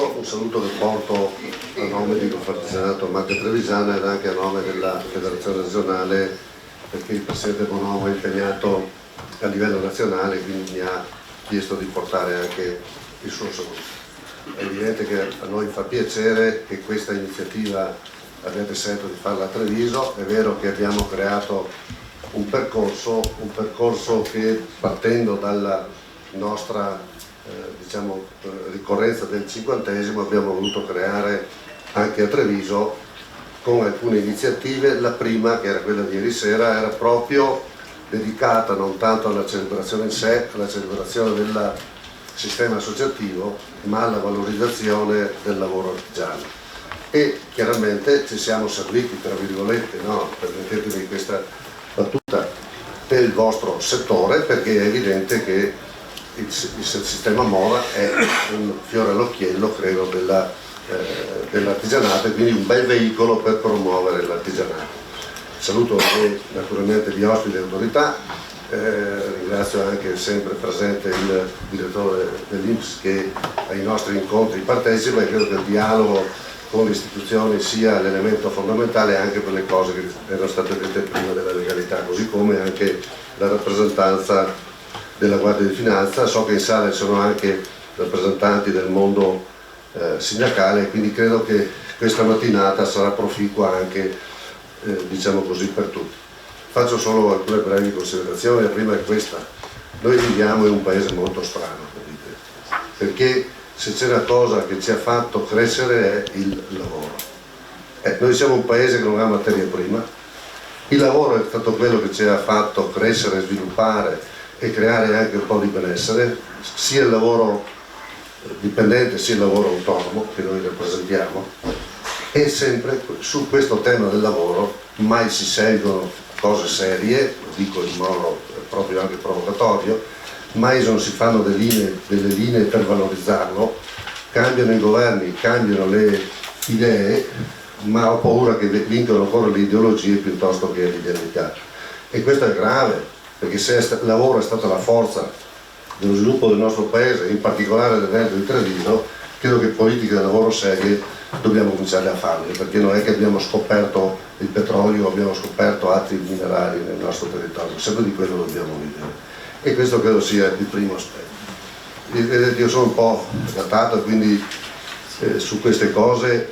un saluto che porto a nome di Confartigianato Marche Trevisana ed anche a nome della Federazione Regionale, perché il Presidente Bonomo è impegnato a livello nazionale, quindi mi ha chiesto di portare anche il suo saluto. È evidente che a noi fa piacere che questa iniziativa abbiate scelto di farla a Treviso. È vero che abbiamo creato un percorso che, partendo dalla nostra ricorrenza del 50°, abbiamo voluto creare anche a Treviso con alcune iniziative. La prima, che era quella di ieri sera, era proprio dedicata non tanto alla celebrazione in sé, alla celebrazione del sistema associativo, ma alla valorizzazione del lavoro artigiano. E chiaramente ci siamo serviti, tra virgolette, no? Permettetemi questa battuta, del vostro settore, perché è evidente che il sistema moda è un fiore all'occhiello, credo, dell'artigianato, e quindi un bel veicolo per promuovere l'artigianato. Saluto naturalmente gli ospiti e autorità, ringrazio anche sempre presente il direttore dell'INPS che ai nostri incontri partecipa, e credo che il dialogo con le istituzioni sia l'elemento fondamentale anche per le cose che erano state dette prima della legalità, così come anche la rappresentanza della Guardia di Finanza. So che in sala ci sono anche rappresentanti del mondo sindacale, quindi credo che questa mattinata sarà proficua anche diciamo così per tutti. Faccio solo alcune brevi considerazioni. La prima è questa: noi viviamo in un paese molto strano, capite? Perché se c'è una cosa che ci ha fatto crescere è il lavoro. Noi siamo un paese che non ha materia prima, il lavoro è stato quello che ci ha fatto crescere, sviluppare e creare anche un po' di benessere, sia il lavoro dipendente sia il lavoro autonomo che noi rappresentiamo. E sempre su questo tema del lavoro mai si scelgono cose serie, lo dico in modo proprio anche provocatorio, mai non si fanno delle linee per valorizzarlo. Cambiano i governi, cambiano le idee, ma ho paura che vincano ancora le ideologie piuttosto che l'idealità, e questo è grave, perché se il lavoro è stata la forza dello sviluppo del nostro paese, in particolare del Veneto di Treviso, credo che politiche del lavoro serie dobbiamo cominciare a farle, perché non è che abbiamo scoperto il petrolio, abbiamo scoperto altri minerali nel nostro territorio, sempre di quello dobbiamo vivere, e questo credo sia il primo aspetto. Vedete, io sono un po' datato, quindi su queste cose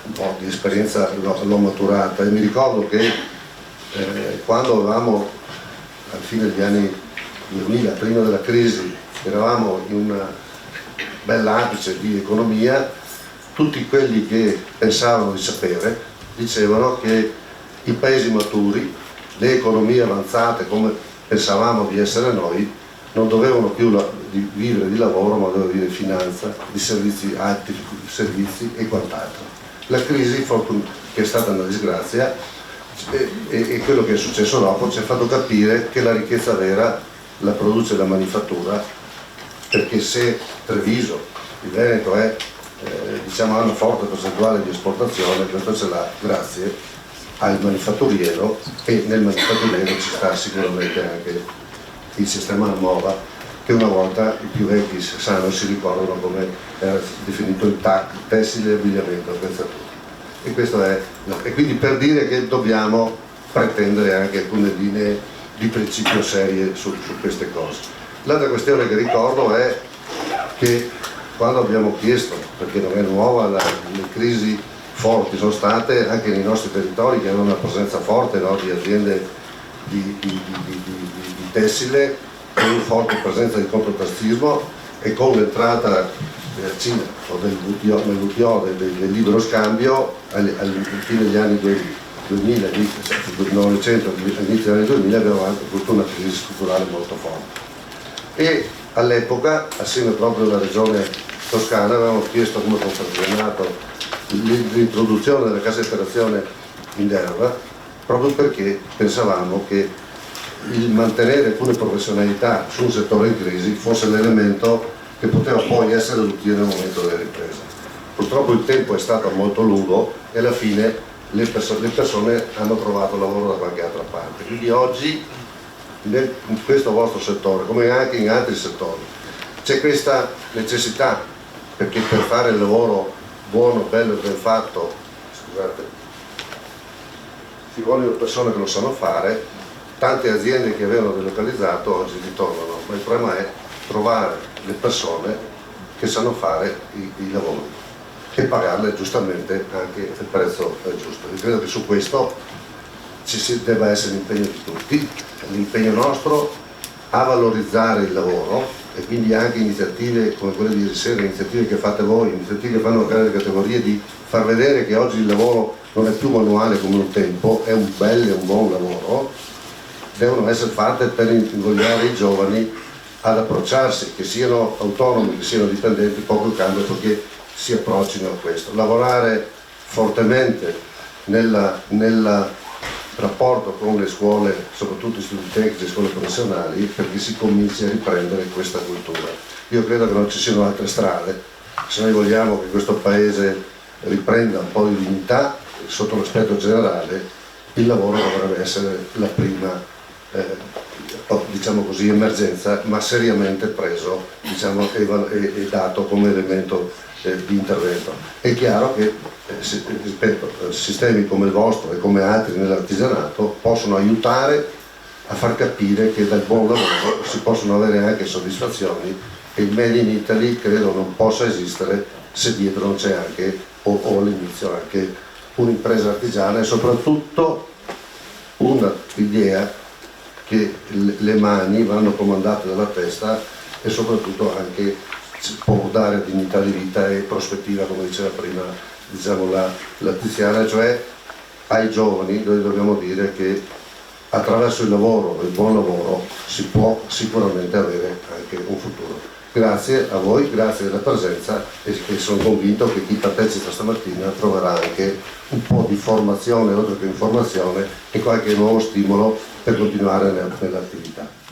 un po' di esperienza l'ho maturata, e mi ricordo che quando avevamo al fine degli anni 2000, prima della crisi, eravamo in un bell'apice di economia, tutti quelli che pensavano di sapere dicevano che i paesi maturi, le economie avanzate come pensavamo di essere noi, non dovevano più vivere di lavoro, ma dovevano vivere di finanza, di servizi, alti servizi e quant'altro. La crisi, che è stata una disgrazia, e quello che è successo dopo ci ha fatto capire che la ricchezza vera la produce la manifattura, perché se Treviso, il Veneto ha una forte percentuale di esportazione, questo ce l'ha grazie al manifatturiero, e nel manifatturiero ci sta sicuramente anche il sistema MOVA, che una volta i più vecchi sanno e si ricordano come era definito il TAC, tessile, abbigliamento, attrezzatura. E questo e quindi per dire che dobbiamo pretendere anche alcune linee di principio serie su queste cose. L'altra questione che ricordo è che quando abbiamo chiesto, perché non è nuova, le crisi forti sono state anche nei nostri territori che hanno una presenza forte, no, di aziende di tessile, con una forte presenza di controtastismo, e con l'entrata della Cina o del WTO, del libero scambio al fine degli anni 2000, 1900, all'inizio degli anni 2000 abbiamo anche avuto una crisi strutturale molto forte, e all'epoca, assieme proprio alla regione toscana, avevamo chiesto come Confartigianato l'introduzione della cassa integrazione in deroga, proprio perché pensavamo che il mantenere alcune professionalità su un settore in crisi fosse l'elemento che poteva poi essere utile nel momento delle riprese. Purtroppo il tempo è stato molto lungo e alla fine le persone hanno trovato lavoro da qualche altra parte. Quindi oggi in questo vostro settore, come anche in altri settori, c'è questa necessità perché per fare il lavoro buono, bello e ben fatto, scusate, ci vogliono persone che lo sanno fare. Tante aziende che avevano delocalizzato oggi ritornano, ma il problema è trovare le persone che sanno fare i lavori e pagarle giustamente anche il prezzo giusto. Io credo che su questo ci debba essere l'impegno di tutti, l'impegno nostro a valorizzare il lavoro, e quindi anche iniziative come quelle di ieri sera, iniziative che fate voi, iniziative che fanno le categorie, di far vedere che oggi il lavoro non è più manuale come un tempo, è un bel e un buon lavoro, devono essere fatte per invogliare i giovani ad approcciarsi, che siano autonomi, che siano dipendenti, poco cambia perché si approccino a questo. Lavorare fortemente nel rapporto con le scuole, soprattutto istituti tecnici e scuole professionali, perché si cominci a riprendere questa cultura. Io credo che non ci siano altre strade, se noi vogliamo che questo Paese riprenda un po' di dignità sotto l'aspetto generale, il lavoro dovrebbe essere la prima diciamo così, emergenza, ma seriamente preso, diciamo, e dato come elemento di intervento. È chiaro che ripeto, sistemi come il vostro e come altri nell'artigianato possono aiutare a far capire che dal buon lavoro si possono avere anche soddisfazioni, e il Made in Italy credo non possa esistere se dietro non c'è anche, o all'inizio anche, un'impresa artigiana e soprattutto un'idea che le mani vanno comandate dalla testa, e soprattutto anche può dare dignità di vita e prospettiva, come diceva prima, diciamo, la Tiziana, cioè ai giovani noi dobbiamo dire che attraverso il lavoro, il buon lavoro, si può sicuramente avere anche un futuro. Grazie a voi, grazie della presenza, e sono convinto che chi partecipa stamattina troverà anche un po' di formazione, oltre che informazione, e qualche nuovo stimolo per continuare nell'attività.